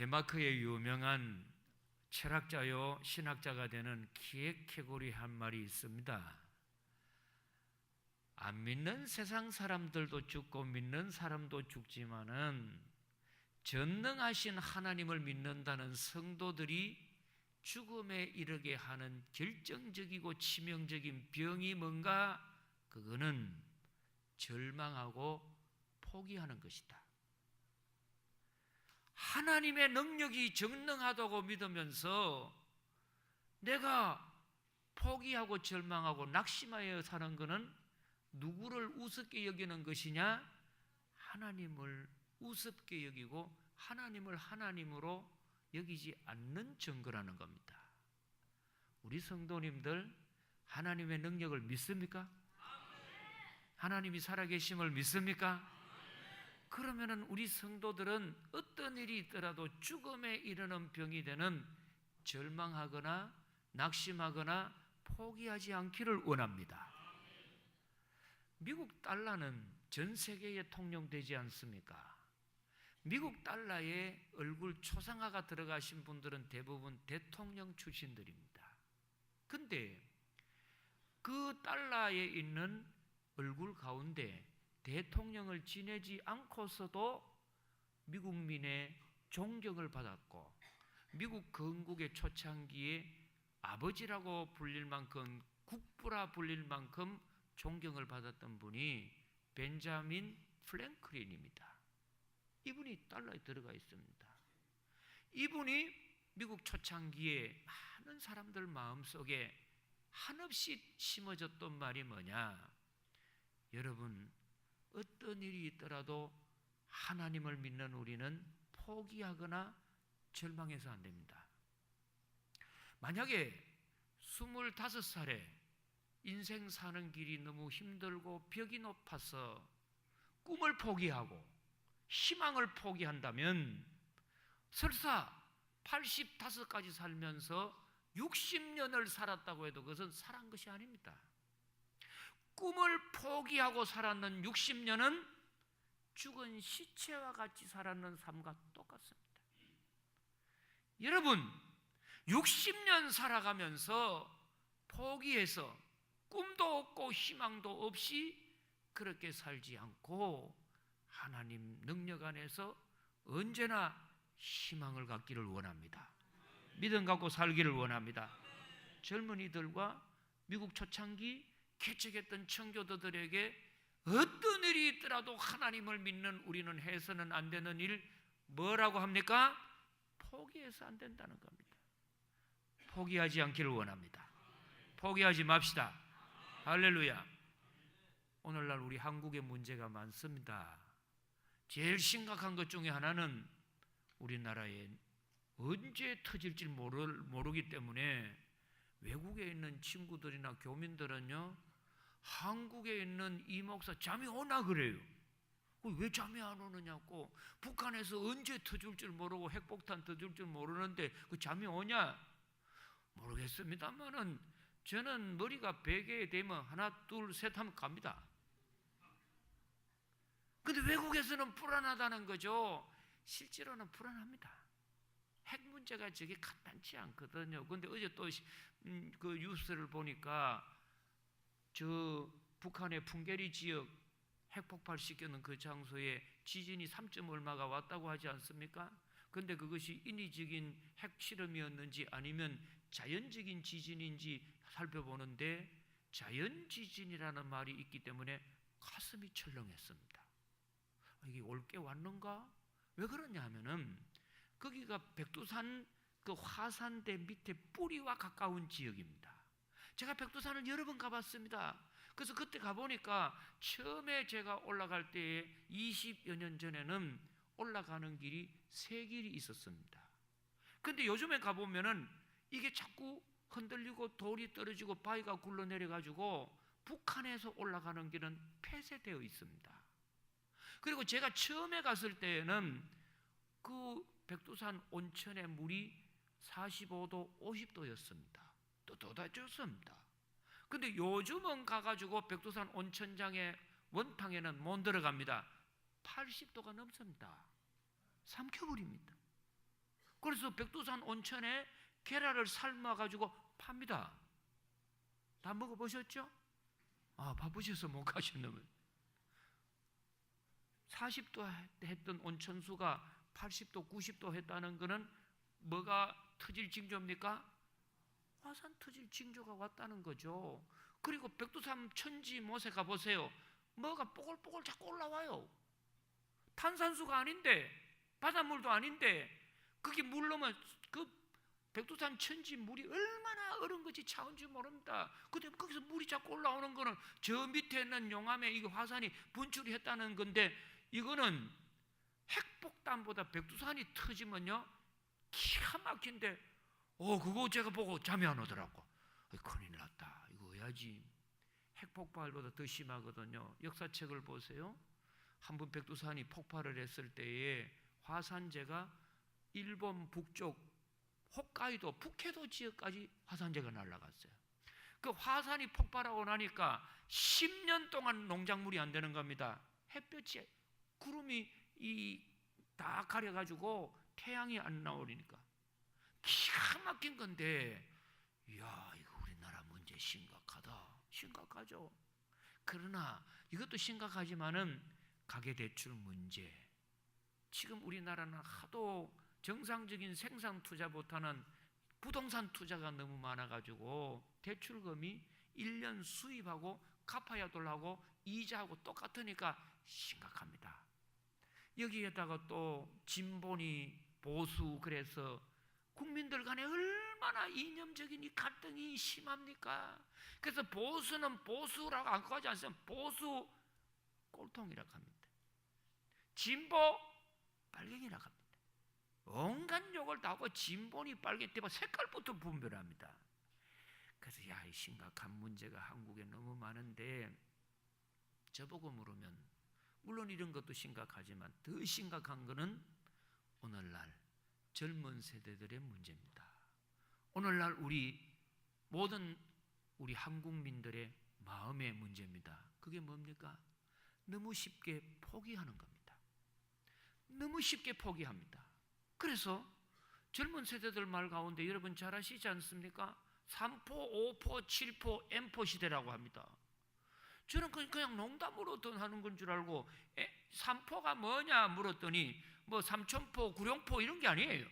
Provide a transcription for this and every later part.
덴마크의 유명한 철학자요 신학자가 되는 키에케고르의 한 말이 있습니다. 안 믿는 세상 사람들도 죽고 믿는 사람도 죽지만은 전능하신 하나님을 믿는다는 성도들이 죽음에 이르게 하는 결정적이고 치명적인 병이 뭔가? 그거는 절망하고 포기하는 것이다. 하나님의 능력이 전능하다고 믿으면서 내가 포기하고 절망하고 낙심하여 사는 것은 누구를 우습게 여기는 것이냐? 하나님을 우습게 여기고 하나님을 하나님으로 여기지 않는 증거라는 겁니다. 우리 성도님들 하나님의 능력을 믿습니까? 하나님이 살아계심을 믿습니까? 그러면은 우리 성도들은 어떤 일이 있더라도 죽음에 이르는 병이 되는 절망하거나 낙심하거나 포기하지 않기를 원합니다. 미국 달러는 전 세계에 통용되지 않습니까? 미국 달러에 얼굴 초상화가 들어가신 분들은 대부분 대통령 출신들입니다. 근데 그 달러에 있는 얼굴 가운데 대통령을 지내지 않고서도 미국민의 존경을 받았고 미국 건국의 초창기에 아버지라고 불릴 만큼 국부라 불릴 만큼 존경을 받았던 분이 벤자민 프랭클린입니다. 이분이 달러에 들어가 있습니다. 이분이 미국 초창기에 많은 사람들 마음속에 한없이 심어졌던 말이 뭐냐? 여러분, 어떤 일이 있더라도 하나님을 믿는 우리는 포기하거나 절망해서 안 됩니다. 만약에 25살에 인생 사는 길이 너무 힘들고 벽이 높아서 꿈을 포기하고 희망을 포기한다면 설사 85까지 살면서 60년을 살았다고 해도 그것은 살은 것이 아닙니다. 꿈을 포기하고 살았는 60년은 죽은 시체와 같이 살았는 삶과 똑같습니다. 여러분, 60년 살아가면서 포기해서 꿈도 없고 희망도 없이 그렇게 살지 않고 하나님 능력 안에서 언제나 희망을 갖기를 원합니다. 믿음 갖고 살기를 원합니다. 젊은이들과 미국 초창기 개척했던 청교도들에게 어떤 일이 있더라도 하나님을 믿는 우리는 해서는 안 되는 일 뭐라고 합니까? 포기해서 안 된다는 겁니다. 포기하지 않기를 원합니다. 포기하지 맙시다. 할렐루야. 오늘날 우리 한국에 문제가 많습니다. 제일 심각한 것 중에 하나는 우리나라에 언제 터질지 모르기 때문에 외국에 있는 친구들이나 교민들은요, 한국에 있는 이 목사 잠이 오나 그래요. 왜 잠이 안 오느냐고. 북한에서 언제 터질 줄 모르고 핵폭탄 터질 줄 모르는데 그 잠이 오냐? 모르겠습니다만은 저는 머리가 베개에 대면 하나 둘 셋 하면 갑니다. 근데 외국에서는 불안하다는 거죠. 실제로는 불안합니다. 핵 문제가 저게 간단치 않거든요. 근데 어제 또 그 뉴스를 보니까 저 북한의 풍계리 지역 핵 폭발시키는 그 장소에 지진이 3점 얼마가 왔다고 하지 않습니까? 근데 그것이 인위적인 핵 실험이었는지 아니면 자연적인 지진인지 살펴보는데 자연 지진이라는 말이 있기 때문에 가슴이 철렁했습니다. 이게 올 게 왔는가? 왜 그러냐 하면은 거기가 백두산 그 화산대 밑에 뿌리와 가까운 지역입니다. 제가 백두산을 여러 번 가봤습니다. 그래서 그때 가보니까 처음에 제가 올라갈 때에 20여 년 전에는 올라가는 길이 3길이 있었습니다. 근데 요즘에 가보면은 이게 자꾸 흔들리고 돌이 떨어지고 바위가 굴러내려가지고 북한에서 올라가는 길은 폐쇄되어 있습니다. 그리고 제가 처음에 갔을 때에는 그 백두산 온천의 물이 45도, 50도였습니다. 뜨뜻해졌습니다. 근데 요즘은 가가지고 백두산 온천장의 원탕에는 못 들어갑니다. 80도가 넘습니다. 삼켜버립니다. 그래서 백두산 온천에 계란을 삶아가지고 팝니다. 다 먹어보셨죠? 바쁘셔서 못 가셨나봐요. 40도 했던 온천수가 80도, 90도 했다는 것은 뭐가 터질 징조입니까? 화산 터질 징조가 왔다는 거죠. 그리고 백두산 천지 못에 가보세요. 뭐가 뽀글뽀글 자꾸 올라와요. 탄산수가 아닌데, 바닷물도 아닌데, 그게 물 넣으면 그 백두산 천지 물이 얼마나 얼은 것이 차온 줄 모릅니다. 근데 거기서 물이 자꾸 올라오는 거는 저 밑에 있는 용암에 이 화산이 분출이 했다는 건데, 이거는 핵폭탄보다 백두산이 터지면요 기가 막힌데, 그거 제가 보고 잠이 안 오더라고. 큰일 났다, 이거 해야지. 핵폭발보다 더 심하거든요. 역사책을 보세요. 한번 백두산이 폭발을 했을 때에 화산재가 일본 북쪽 홋카이도, 푸케도 지역까지 화산재가 날아갔어요. 그 화산이 폭발하고 나니까 10년 동안 농작물이 안 되는 겁니다. 햇볕이, 구름이 다 가려가지고 태양이 안 나오니까. 기가 막힌 건데, 이야, 이거 우리나라 문제 심각하죠. 그러나 이것도 심각하지만은 가계대출 문제, 지금 우리나라는 하도 정상적인 생산 투자보다는 부동산 투자가 너무 많아가지고 대출금이 1년 수입하고 갚아야돌라고 이자하고 똑같으니까 심각합니다. 여기에다가 또 진보니 보수, 그래서 국민들 간에 얼마나 이념적인 이 갈등이 심합니까? 그래서 보수는 보수라고 안 하지 않습니까? 보수 꼴통이라고 합니다. 진보 빨갱이라고 합니다. 온갖 욕을 다 하고 진보니 빨갱이 때문에 색깔부터 분별합니다. 그래서 이 심각한 문제가 한국에 너무 많은데, 저보고 물으면 물론 이런 것도 심각하지만 더 심각한 것은 오늘날 젊은 세대들의 문제입니다. 오늘날 모든 우리 한국민들의 마음의 문제입니다. 그게 뭡니까? 너무 쉽게 포기하는 겁니다. 너무 쉽게 포기합니다. 그래서 젊은 세대들 말 가운데 여러분 잘 아시지 않습니까? 3포, 5포, 7포, M포 시대라고 합니다. 저는 그냥 농담으로 하는 건 줄 알고 3포가 뭐냐 물었더니 뭐 삼천포, 구룡포 이런 게 아니에요.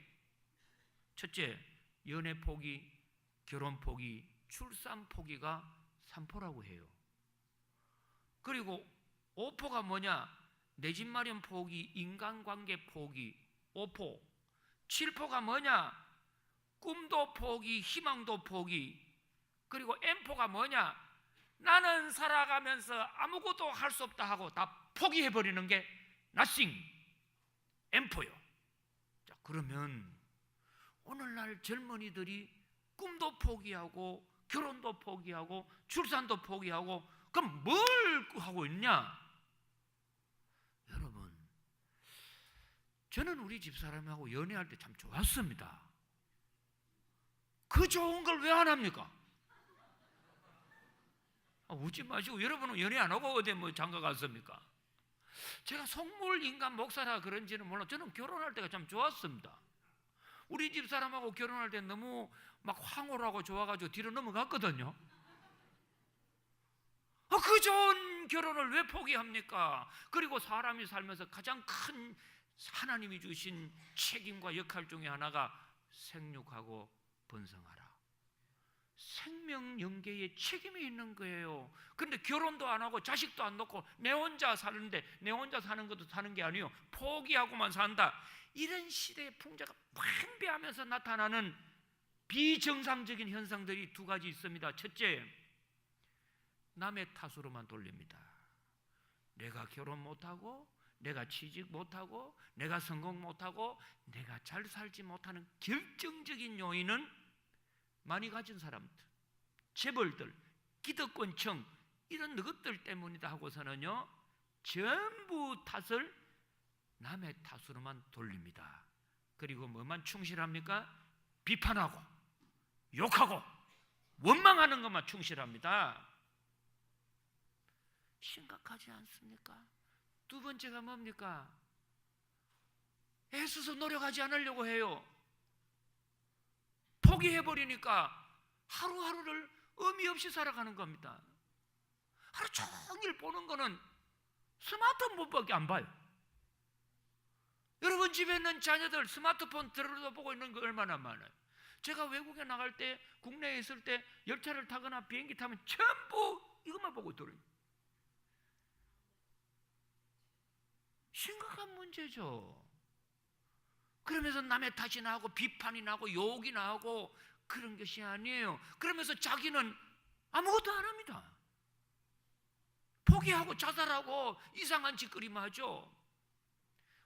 첫째, 연애 포기, 결혼 포기, 출산 포기가 3포라고 해요. 그리고 5포가 뭐냐? 내 집 마련 포기, 인간관계 포기, 5포. 7포가 뭐냐? 꿈도 포기, 희망도 포기. 그리고 M포가 뭐냐? 나는 살아가면서 아무것도 할 수 없다 하고 다 포기해버리는 게 nothing, M포요. 자, 그러면 오늘날 젊은이들이 꿈도 포기하고 결혼도 포기하고 출산도 포기하고 그럼 뭘 하고 있냐? 여러분, 저는 우리 집사람하고 연애할 때 참 좋았습니다. 그 좋은 걸 왜 안 합니까? 웃지 마시고, 여러분은 연애 안 하고 어디 장가 갔습니까? 제가 속물 인간 목사라 그런지는 몰라. 저는 결혼할 때가 참 좋았습니다. 우리 집 사람하고 결혼할 때 너무 막 황홀하고 좋아가지고 뒤로 넘어갔거든요. 그 좋은 결혼을 왜 포기합니까? 그리고 사람이 살면서 가장 큰 하나님이 주신 책임과 역할 중에 하나가 생육하고 번성하라. 생명 연계에 책임이 있는 거예요. 그런데 결혼도 안 하고 자식도 안 낳고 내 혼자 사는데, 내 혼자 사는 것도 사는 게 아니에요. 포기하고만 산다. 이런 시대의 풍자가 팽배하면서 나타나는 비정상적인 현상들이 두 가지 있습니다. 첫째, 남의 탓으로만 돌립니다. 내가 결혼 못하고, 내가 취직 못하고, 내가 성공 못하고, 내가 잘 살지 못하는 결정적인 요인은 많이 가진 사람들, 재벌들, 기득권층 이런 것들 때문이다 하고서는요 전부 탓을 남의 탓으로만 돌립니다. 그리고 뭐만 충실합니까? 비판하고 욕하고 원망하는 것만 충실합니다. 심각하지 않습니까? 두 번째가 뭡니까? 애써서 노력하지 않으려고 해요. 포기해버리니까 하루하루를 의미 없이 살아가는 겁니다. 하루 종일 보는 거는 스마트폰밖에 안 봐요. 여러분 집에 있는 자녀들 스마트폰 들어보고 있는 거 얼마나 많아요. 제가 외국에 나갈 때, 국내에 있을 때 열차를 타거나 비행기 타면 전부 이것만 보고 들어요. 심각한 문제죠. 그러면서 남의 탓이나 하고 비판이나 하고 욕이나 하고 그런 것이 아니에요. 그러면서 자기는 아무것도 안 합니다. 포기하고 자살하고 이상한 짓거리만 하죠.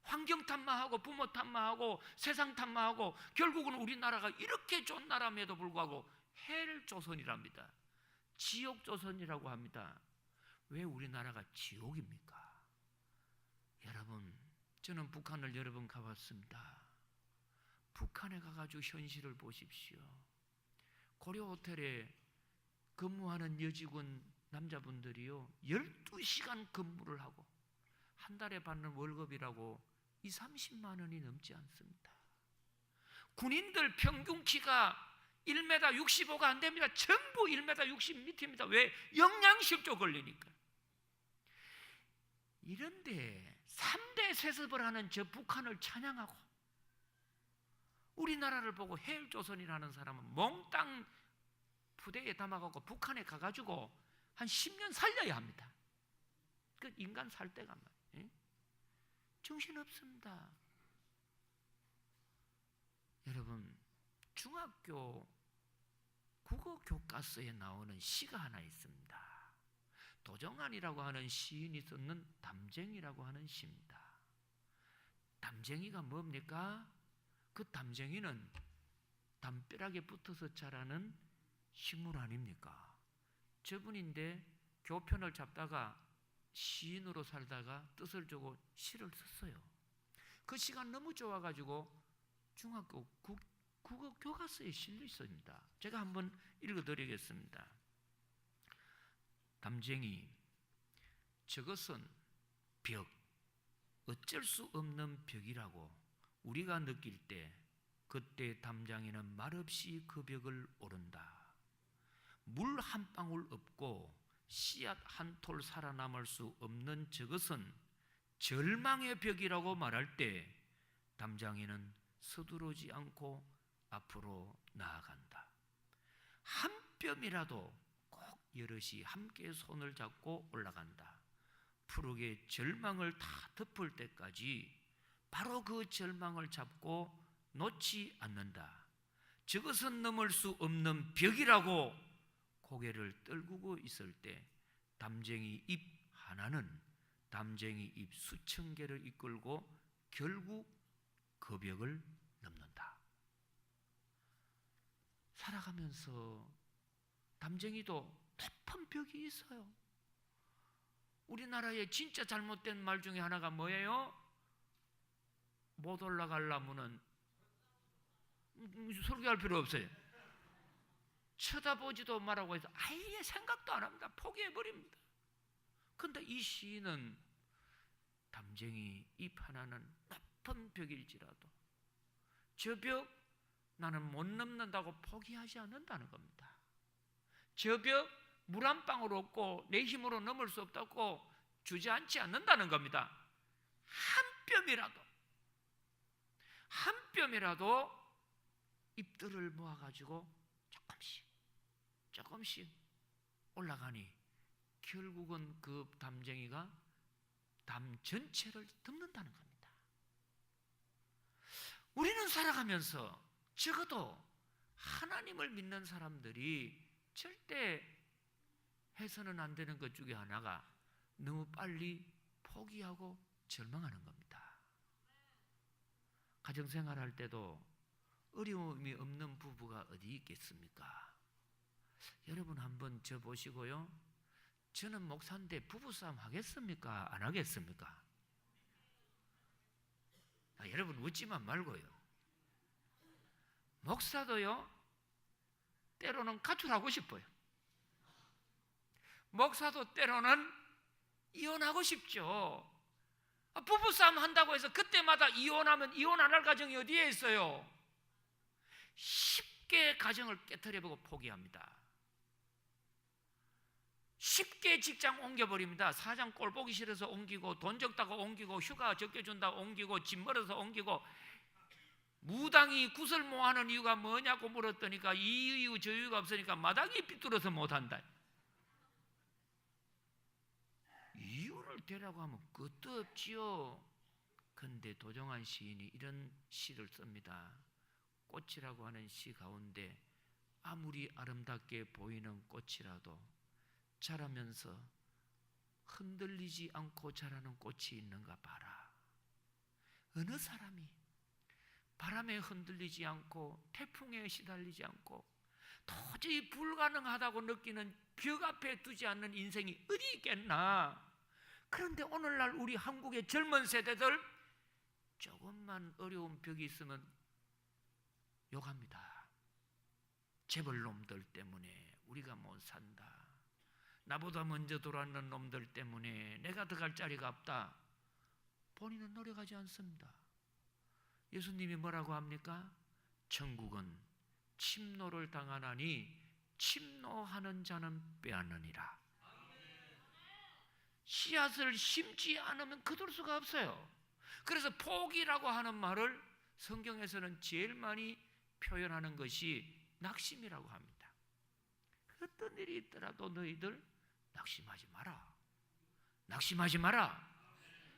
환경 탓만하고 부모 탓만하고 세상 탓만하고 결국은 우리나라가 이렇게 좋은 나라임에도 불구하고 헬 조선이랍니다. 지옥 조선이라고 합니다. 왜 우리나라가 지옥입니까? 여러분, 저는 북한을 여러 번 가봤습니다. 북한에 가가지고 현실을 보십시오. 고려 호텔에 근무하는 여직원 남자분들이요 12시간 근무를 하고 한 달에 받는 월급이라고 20-30만 원이 넘지 않습니다. 군인들 평균 키가 1m 65가 안 됩니다. 전부 1m 60 밑입니다. 왜? 영양실조 걸리니까. 이런데 3대 세습을 하는 저 북한을 찬양하고 우리나라를 보고 헬조선이라는 사람은 몽땅 부대에 담아가고 북한에 가가지고 한 10년 살려야 합니다. 그 인간 살 때가 말이에요. 정신없습니다. 여러분, 중학교 국어 교과서에 나오는 시가 하나 있습니다. 도정안이라고 하는 시인이 썼는 담쟁이라고 하는 시입니다. 담쟁이가 뭡니까? 그 담쟁이는 담벼락에 붙어서 자라는 식물 아닙니까? 저분인데 교편을 잡다가 시인으로 살다가 뜻을 주고 시를 썼어요. 그 시가 너무 좋아가지고 중학교 국어 교과서에 실려 있습니다. 제가 한번 읽어드리겠습니다. 담쟁이, 저것은 벽, 어쩔 수 없는 벽이라고 우리가 느낄 때 그때 담장이는 말없이 그 벽을 오른다. 물 한 방울 없고 씨앗 한 톨 살아남을 수 없는 저것은 절망의 벽이라고 말할 때 담장이는 서두르지 않고 앞으로 나아간다. 한 뼘이라도 꼭 여럿이 함께 손을 잡고 올라간다. 푸르게 절망을 다 덮을 때까지 바로 그 절망을 잡고 놓지 않는다. 저것은 넘을 수 없는 벽이라고 고개를 떨구고 있을 때 담쟁이 잎 하나는 담쟁이 잎 수천 개를 이끌고 결국 그 벽을 넘는다. 살아가면서 담쟁이도 높은 벽이 있어요. 우리나라의 진짜 잘못된 말 중에 하나가 뭐예요? 못 올라가려면은 설교할 필요 없어요. 쳐다보지도 말라고 해서 아예 생각도 안 합니다. 포기해버립니다. 그런데 이 시인은 담쟁이 잎 하나는 높은 벽일지라도 저 벽 나는 못 넘는다고 포기하지 않는다는 겁니다. 저 벽 물 한 방울 없고 내 힘으로 넘을 수 없다고 주저앉지 않는다는 겁니다. 한 뼘이라도 잎들을 모아가지고 조금씩 올라가니 결국은 그 담쟁이가 담 전체를 덮는다는 겁니다. 우리는 살아가면서 적어도 하나님을 믿는 사람들이 절대 해서는 안 되는 것 중에 하나가 너무 빨리 포기하고 절망하는 겁니다. 가정생활할 때도 어려움이 없는 부부가 어디 있겠습니까? 여러분 한번 저 보시고요. 저는 목사인데 부부싸움 하겠습니까? 안 하겠습니까? 여러분 웃지만 말고요. 목사도요 때로는 가출하고 싶어요. 목사도 때로는 이혼하고 싶죠. 부부싸움 한다고 해서 그때마다 이혼하면 이혼 안 할 가정이 어디에 있어요? 쉽게 쉽게 가정을 깨트려보고 포기합니다. 쉽게 직장 옮겨버립니다. 사장 꼴 보기 싫어서 옮기고, 돈 적다고 옮기고, 휴가 적게 준다고 옮기고, 집 멀어서 옮기고. 무당이 구슬 모아하는 이유가 뭐냐고 물었더니까 이 이유 저 이유가 없으니까 마당이 삐뚤어서 못한다. 이유를 대라고 하면 끝도 없지요. 근데 도종환 시인이 이런 시를 씁니다. 꽃이라고 하는 시 가운데 아무리 아름답게 보이는 꽃이라도 자라면서 흔들리지 않고 자라는 꽃이 있는가 봐라. 어느 사람이 바람에 흔들리지 않고 태풍에 시달리지 않고 도저히 불가능하다고 느끼는 벽 앞에 두지 않는 인생이 어디 있겠나. 그런데 오늘날 우리 한국의 젊은 세대들 조금만 어려운 벽이 있으면 욕합니다. 재벌놈들 때문에 우리가 못 산다. 나보다 먼저 돌아왔는 놈들 때문에 내가 들어갈 자리가 없다. 본인은 노력하지 않습니다. 예수님이 뭐라고 합니까? 천국은 침노를 당하나니 침노하는 자는 빼앗느니라. 씨앗을 심지 않으면 거둘 수가 없어요. 그래서 포기라고 하는 말을 성경에서는 제일 많이 표현하는 것이 낙심이라고 합니다. 어떤 일이 있더라도 너희들 낙심하지 마라. 낙심하지 마라.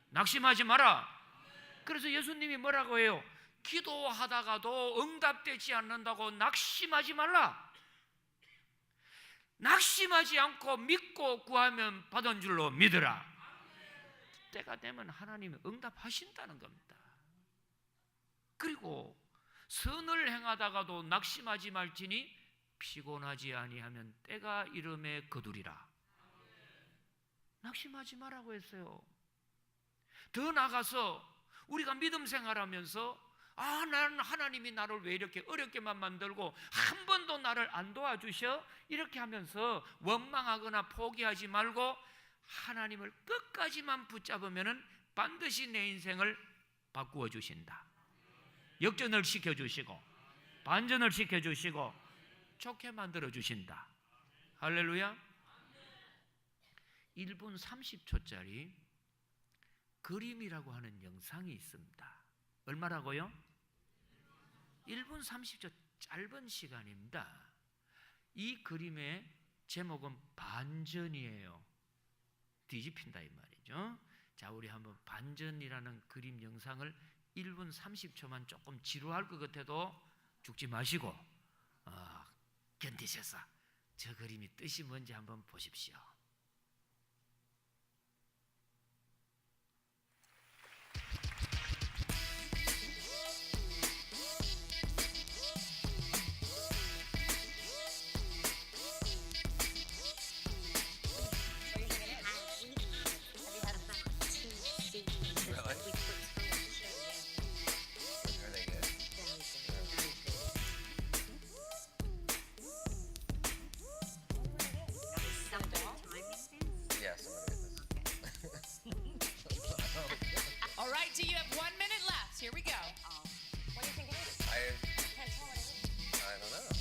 낙심하지 마라. 그래서 예수님이 뭐라고 해요? 기도하다가도 응답되지 않는다고 낙심하지 말라. 낙심하지 않고 믿고 구하면 받은 줄로 믿으라. 때가 되면 하나님이 응답하신다는 겁니다. 그리고 선을 행하다가도 낙심하지 말지니 피곤하지 아니하면 때가 이름에 거두리라. 낙심하지 말라고 했어요. 더 나아가서 우리가 믿음 생활하면서 나는 하나님이 나를 왜 이렇게 어렵게만 만들고 한 번도 나를 안 도와주셔? 이렇게 하면서 원망하거나 포기하지 말고 하나님을 끝까지만 붙잡으면 반드시 내 인생을 바꾸어 주신다. 역전을 시켜주시고 반전을 시켜주시고 좋게 만들어 주신다. 할렐루야. 1분 30초짜리 그림이라고 하는 영상이 있습니다. 얼마라고요? 1분 30초 짧은 시간입니다. 이 그림의 제목은 반전이에요. 뒤집힌다 이 말이죠. 자, 우리 한번 반전이라는 그림 영상을 1분 30초만 조금 지루할 것 같아도 죽지 마시고 견디셔서 저 그림이 뜻이 뭔지 한번 보십시오. All right, do you have 1 minute left? Here we go. What do you think it is? I Can't tell what it is. don't know.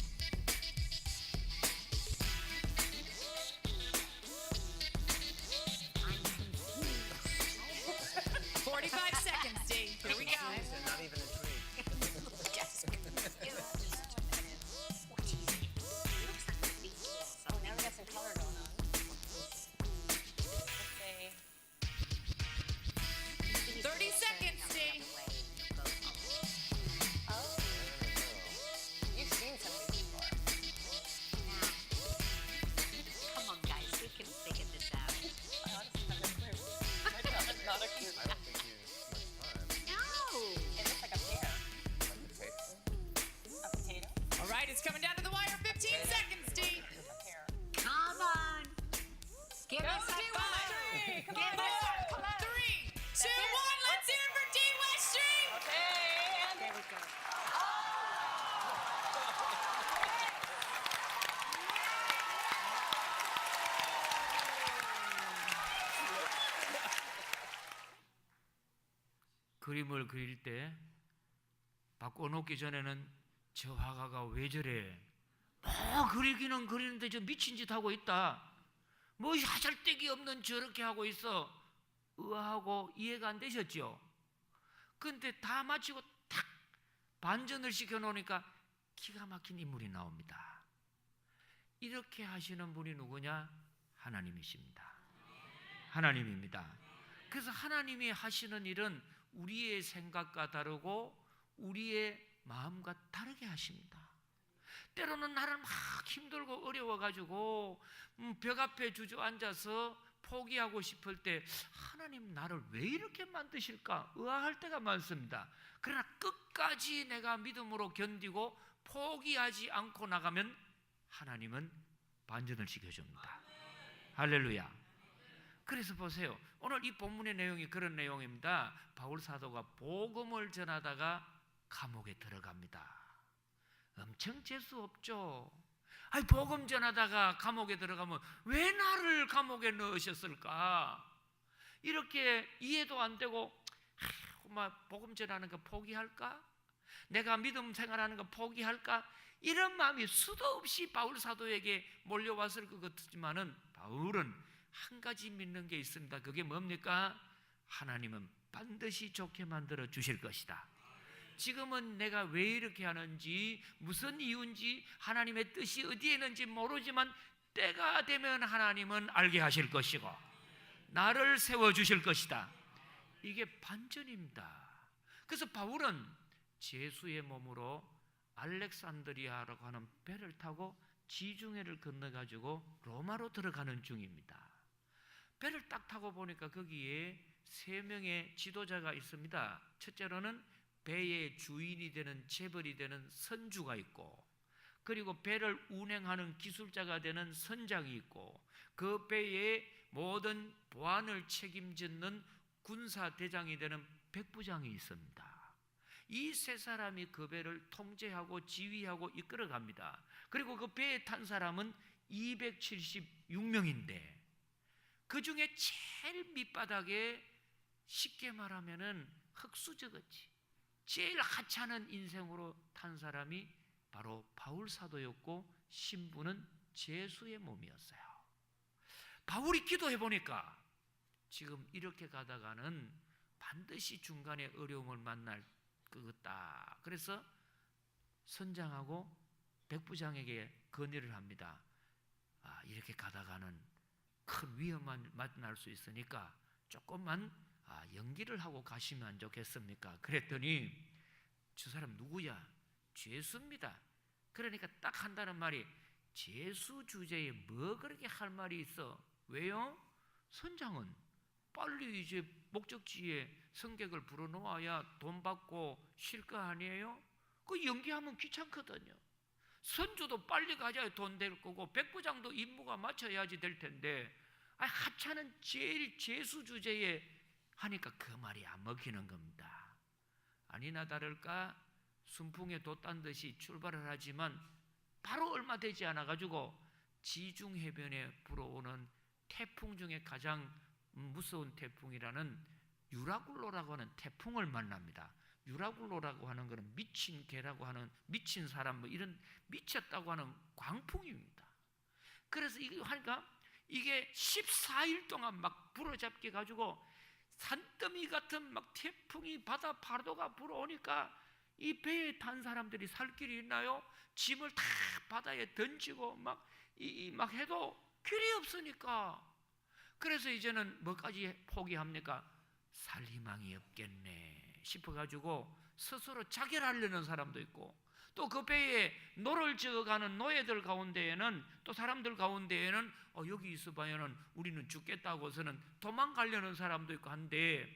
45 seconds, Dee. Here we go. I'm not even intrigued. Oh, now we got some color going on. Let's say 30 seconds, Dee. Oh, you've seen some of these before. Come on, guys, we can figure this out. Oh, it's not a clue. Not a clue. I don't think you used much time. No! It looks like a pear. Like the tape. A potato. All right, it's coming down to the wire. 15 seconds, Dee. A pear. Come on! Give Go, us a Dee five! Westry. Come Give on, us a 4, 3, 2, 1. Let's hear it for Dee Westry. And There we go. 그림을 그릴 때 바꿔놓기 전에는 저 화가가 왜 저래? 그리기는 그리는데 저 미친 짓 하고 있다. 뭐 하잘데기 없는 저렇게 하고 있어. 의아하고 이해가 안 되셨죠? 근데 다 마치고 탁 반전을 시켜놓으니까 기가 막힌 인물이 나옵니다. 이렇게 하시는 분이 누구냐? 하나님이십니다. 하나님입니다. 그래서 하나님이 하시는 일은 우리의 생각과 다르고 우리의 마음과 다르게 하십니다. 때로는 나를 막 힘들고 어려워가지고 벽 앞에 주저앉아서 포기하고 싶을 때 하나님 나를 왜 이렇게 만드실까 의아할 때가 많습니다. 그러나 끝까지 내가 믿음으로 견디고 포기하지 않고 나가면 하나님은 반전을 시켜줍니다. 할렐루야. 그래서 보세요. 오늘 이 본문의 내용이 그런 내용입니다. 바울 사도가 복음을 전하다가 감옥에 들어갑니다. 엄청 재수 없죠. 복음 전하다가 감옥에 들어가면 왜 나를 감옥에 넣으셨을까? 이렇게 이해도 안 되고 복음 전하는 거 포기할까? 내가 믿음 생활하는 거 포기할까? 이런 마음이 수도 없이 바울 사도에게 몰려왔을 것 같지만은 바울은 한 가지 믿는 게 있습니다. 그게 뭡니까? 하나님은 반드시 좋게 만들어 주실 것이다. 지금은 내가 왜 이렇게 하는지 무슨 이유인지 하나님의 뜻이 어디에 있는지 모르지만 때가 되면 하나님은 알게 하실 것이고 나를 세워주실 것이다. 이게 반전입니다. 그래서 바울은 제수의 몸으로 알렉산드리아라고 하는 배를 타고 지중해를 건너가지고 로마로 들어가는 중입니다. 배를 딱 타고 보니까 거기에 3명의 지도자가 있습니다. 첫째로는 배의 주인이 되는 재벌이 되는 선주가 있고, 그리고 배를 운행하는 기술자가 되는 선장이 있고, 그 배의 모든 보안을 책임지는 군사대장이 되는 백부장이 있습니다. 이 3사람이 그 배를 통제하고 지휘하고 이끌어갑니다. 그리고 그 배에 탄 사람은 276명인데 그 중에 제일 밑바닥에 쉽게 말하면은 흙수저같이 제일 하찮은 인생으로 탄 사람이 바로 바울 사도였고 신부는 제수의 몸이었어요. 바울이 기도해 보니까 지금 이렇게 가다가는 반드시 중간에 어려움을 만날 것 같다. 그래서 선장하고 백부장에게 건의를 합니다. 이렇게 가다가는 큰 위험만 만날 수 있으니까 조금만 연기를 하고 가시면 안 좋겠습니까? 그랬더니 저 사람 누구야? 죄수입니다. 그러니까 딱 한다는 말이 죄수 주제에 뭐 그렇게 할 말이 있어? 왜요? 선장은 빨리 이제 목적지에 승객을 불어놓아야 돈 받고 쉴 거 아니에요? 그 연기하면 귀찮거든요. 선주도 빨리 가져야 돈 될 거고 백부장도 임무가 맞춰야지 될 텐데 하찮은 제일 죄수 주제에 하니까 그 말이 안 먹히는 겁니다. 아니나 다를까 순풍에 돛단 듯이 출발을 하지만 바로 얼마 되지 않아 가지고 지중 해변에 불어오는 태풍 중에 가장 무서운 태풍이라는 유라굴로라고 하는 태풍을 만납니다. 유라굴로라고 하는 것은 미친 개라고 하는 미친 사람 뭐 이런 미쳤다고 하는 광풍입니다. 그래서 이거 하니까 이게 14일 동안 막 불어잡게 가지고 산더미 같은 막 태풍이 바다 파도가 불어오니까 이 배에 탄 사람들이 살 길이 있나요? 짐을 다 바다에 던지고 막 해도 길이 없으니까 그래서 이제는 뭐까지 포기합니까? 살 희망이 없겠네 싶어가지고 스스로 자결하려는 사람도 있고 또 그 배에 노를 지어가는 노예들 가운데에는 또 사람들 가운데에는 여기 있어봐야는 우리는 죽겠다고서는 도망가려는 사람도 있고 한데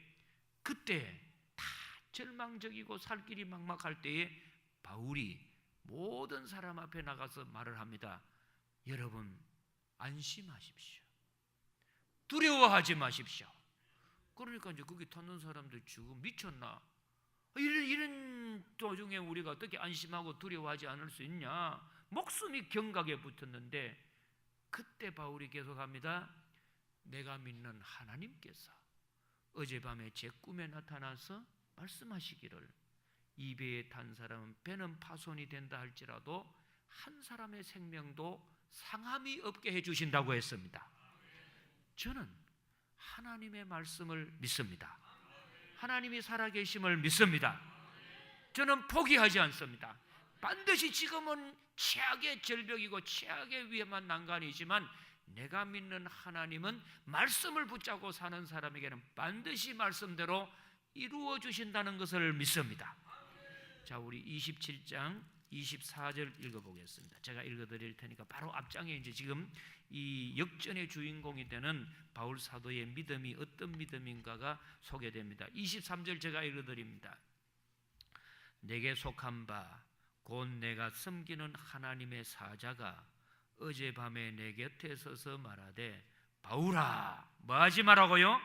그때 다 절망적이고 살 길이 막막할 때에 바울이 모든 사람 앞에 나가서 말을 합니다. 여러분 안심하십시오. 두려워하지 마십시오. 그러니까 이제 거기 탔는 사람들 지금 미쳤나? 이런 도중에 우리가 어떻게 안심하고 두려워하지 않을 수 있냐? 목숨이 경각에 붙었는데 그때 바울이 계속합니다. 내가 믿는 하나님께서 어젯밤에 제 꿈에 나타나서 말씀하시기를 이 배에 탄 사람은 배는 파손이 된다 할지라도 한 사람의 생명도 상함이 없게 해주신다고 했습니다. 저는 하나님의 말씀을 믿습니다. 하나님이 살아계심을 믿습니다. 저는 포기하지 않습니다. 반드시 지금은 최악의 절벽이고 최악의 위험한 난간이지만 내가 믿는 하나님은 말씀을 붙잡고 사는 사람에게는 반드시 말씀대로 이루어 주신다는 것을 믿습니다. 자, 우리 27장 24절 읽어보겠습니다. 제가 읽어드릴 테니까 바로 앞장에 이제 지금 이 역전의 주인공이 되는 바울 사도의 믿음이 어떤 믿음인가가 소개됩니다. 23절 제가 읽어드립니다. 내게 속한 바 곧 내가 섬기는 하나님의 사자가 어젯밤에 내 곁에 서서 말하되 바울아, 뭐 하지 말라고요?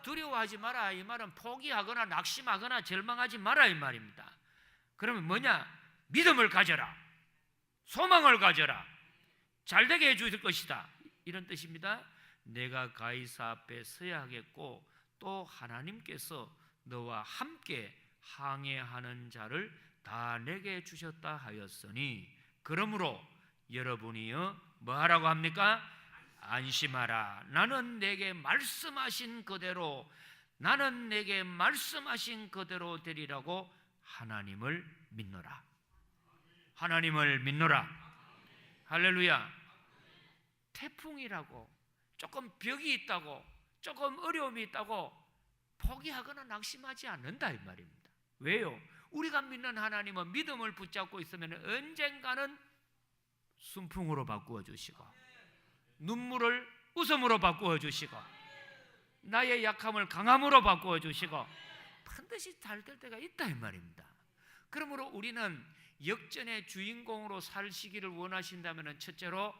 두려워하지 마라. 이 말은 포기하거나 낙심하거나 절망하지 마라 이 말입니다. 그러면 뭐냐? 믿음을 가져라, 소망을 가져라, 잘되게 해줄 것이다, 이런 뜻입니다. 내가 가이사 앞에 서야 하겠고 또 하나님께서 너와 함께 항해하는 자를 다 내게 주셨다 하였으니 그러므로 여러분이여 뭐 하라고 합니까? 안심하라. 나는 내게 말씀하신 그대로 되리라고 하나님을 믿노라. 하나님을 믿노라. 할렐루야. 태풍이라고 조금 벽이 있다고 조금 어려움이 있다고 포기하거나 낙심하지 않는다 이 말입니다. 왜요? 우리가 믿는 하나님은 믿음을 붙잡고 있으면 언젠가는 순풍으로 바꾸어 주시고 눈물을 웃음으로 바꾸어 주시고 나의 약함을 강함으로 바꾸어 주시고 반드시 잘 될 때가 있다 이 말입니다. 그러므로 우리는 역전의 주인공으로 살시기를 원하신다면 첫째로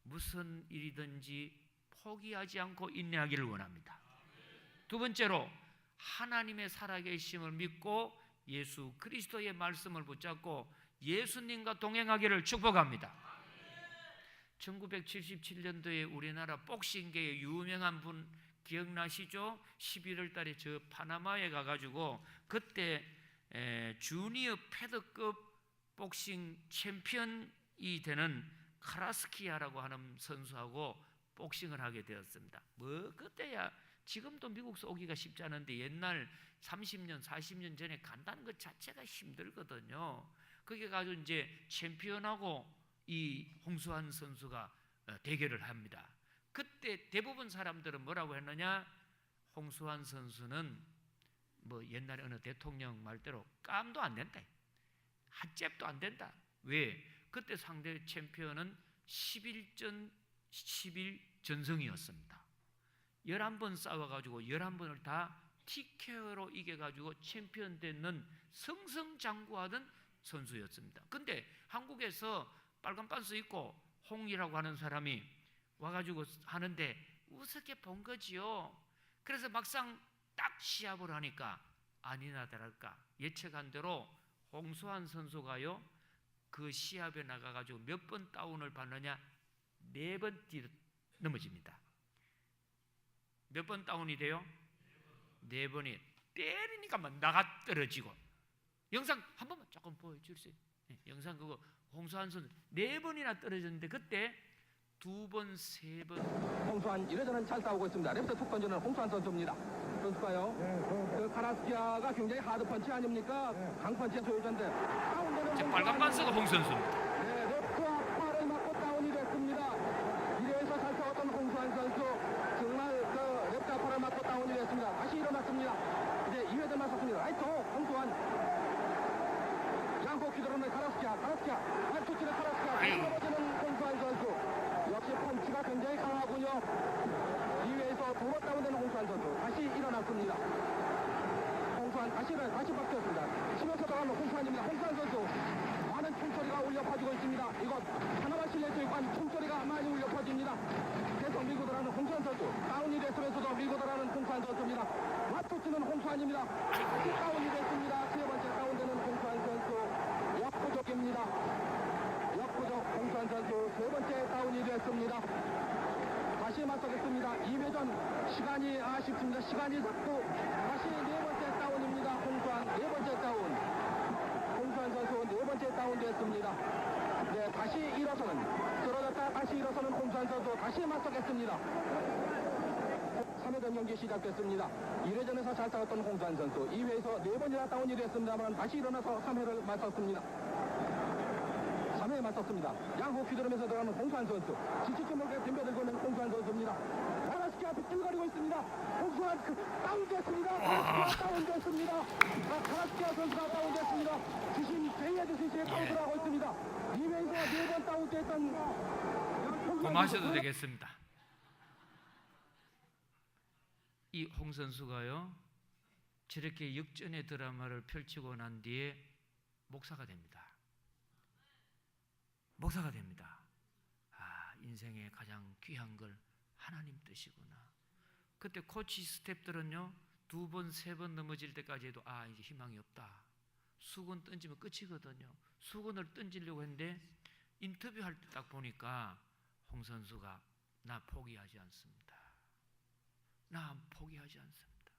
무슨 일이든지 포기하지 않고 인내하기를 원합니다. 두 번째로 하나님의 살아계심을 믿고 예수 그리스도의 말씀을 붙잡고 예수님과 동행하기를 축복합니다. 1977년도에 우리나라 복싱계의 유명한 분 기억나시죠? 11월 달에 저 파나마에 가가지고 그때 주니어 패드급 복싱 챔피언이 되는 카라스키아라고 하는 선수하고 복싱을 하게 되었습니다. 뭐 그때야 지금도 미국에서 오기가 쉽지 않은데 옛날 30년 40년 전에 간다는 것 자체가 힘들거든요. 그게 가지고 이제 챔피언하고 이 홍수환 선수가 대결을 합니다. 그때 대부분 사람들은 뭐라고 했느냐? 홍수환 선수는 뭐 옛날에 어느 대통령 말대로 깜도 안 된다, 핫잽도 안 된다. 왜? 그때 상대 챔피언은 11전 11전승이었습니다. 11번 싸워가지고 11번을 다 TKO로 이겨가지고 챔피언 되는 승승장구하던 선수였습니다. 근데 한국에서 빨간 반스 입고 홍이라고 하는 사람이 와가지고 하는데 우습게 본 거지요. 그래서 막상 딱 시합을 하니까 아니나 다를까 예측한 대로 홍수환 선수가요 그 시합에 나가가지고 몇 번 다운을 받느냐? 4번 뒤로 넘어집니다. 몇 번 다운이 돼요? 4번이 때리니까 막 나가 떨어지고. 영상 한 번만 조금 보여줄 수 있어요? 네, 영상 그거 홍수환 선수 4번이나 떨어졌는데 그때 2번, 3번. 홍수환 이래저래 잘 싸우고 있습니다. 랩터 툭 던지는 홍수환 선수입니다. 선수가요. 그 카라스키아가 굉장히 하드 펀치 아닙니까? 강펀치의 소유자인데. 빨간 반스가 홍 선수입니다. 네, 랩트와 팔을 맞고 다운이 됐습니다. 1회에서 잘 싸웠던 홍수환 선수 정말 그 랩트와 팔을 맞고 다운이 됐습니다. 다시 일어났습니다. 이제 2회 전 맞섰습니다. 라이트 홍수환. 양코 퀴드로는 카라스키아 안투치는 카라스키아 넘어지는 홍수환 선수. 역시 펀치가 굉장히 강하군요. 2회에서 2번 다운되는 홍수환 선수 다시 일어났습니다. 홍수환 다시 바뀌었습니다. 치면서 나가는 홍수환입니다. 홍수환 선수 많은 총소리가 울려 퍼지고 있습니다. 이곳 하나만 실내체육관 총소리가 많이 울려 퍼집니다. 계속 밀고 들어가는 홍수환 선수 다운이 됐으면서도 밀고 들어가는 홍수환 선수입니다. 맞붙이는 홍수환입니다. 다시 다운이 됐습니다. 세 번째 다운되는 홍수환 선수 역부족입니다. 홍수환 선수 세 번째 다운이 됐습니다. 다시 맞서겠습니다. 2회전 시간이 아쉽습니다. 시간이 자꾸 다시 네 번째 다운입니다. 홍수환 네 번째 다운. 있습니다. 네, 다시 일어서는 쓰러졌다 다시 일어서는 홍수환 선수 다시 맞서겠습니다. 3회전 경기 시작됐습니다. 1회전에서 잘 싸웠던 홍수환 선수 2회에서 4번이나 다운이 됐습니다만 다시 일어나서 3회를 맞섰습니다. 3회에 맞섰습니다. 양호 휘두르면서 들어가는 홍수환 선수 지치점을 덤벼들고 있는 홍수환 선수입니다. 가라스키 앞에 찔거리고 있습니다. 홍수환 다운됐습니다. 다운됐습니다. 가라스키 선수가 다운됐습니다. 주심 제이헤드 선수의 다운을 하고 있습니다. 2회에서 4번 다운됐던 고마셔도 되겠습니다. 이 홍 선수가요 저렇게 역전의 드라마를 펼치고 난 뒤에 목사가 됩니다. 목사가 됩니다. 아, 인생의 가장 귀한 걸 하나님 뜻이구나. 그때 코치 스텝들은요 2번, 3번 넘어질 때까지 해도 아 이제 희망이 없다. 수건 던지면 끝이거든요. 수건을 던지려고 했는데 인터뷰할 때 딱 보니까 홍 선수가 나 포기하지 않습니다. 나 포기하지 않습니다.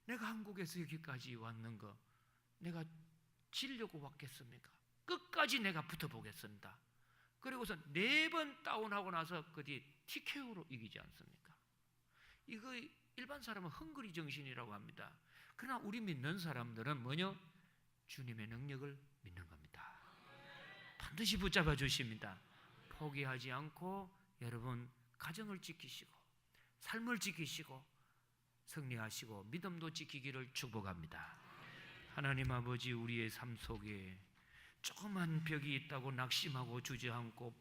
내가 한국에서 여기까지 왔는 거 내가 지려고 왔겠습니까? 끝까지 내가 붙어보겠습니다. 그리고서 4번 다운하고 나서 그 뒤에 TKO로 이기지 않습니까? 이거 일반 사람은 헝그리 정신이라고 합니다. 그러나 우리 믿는 사람들은 뭐냐? 주님의 능력을 믿는 겁니다. 반드시 붙잡아 주십니다. 포기하지 않고 여러분 가정을 지키시고 삶을 지키시고 승리하시고 믿음도 지키기를 축복합니다. 하나님 아버지 우리의 삶 속에 조그만 벽이 있다고 낙심하고 주저앉고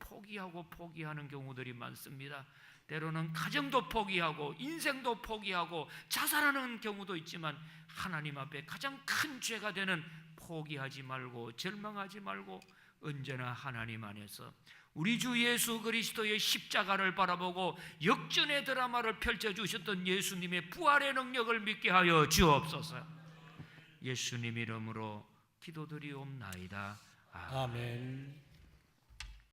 포기하는 경우들이 많습니다. 때로는 가정도 포기하고 인생도 포기하고 자살하는 경우도 있지만 하나님 앞에 가장 큰 죄가 되는 포기하지 말고 절망하지 말고 언제나 하나님 안에서 우리 주 예수 그리스도의 십자가를 바라보고 역전의 드라마를 펼쳐주셨던 예수님의 부활의 능력을 믿게 하여 주옵소서. 예수님 이름으로 기도드리옵나이다. 아멘.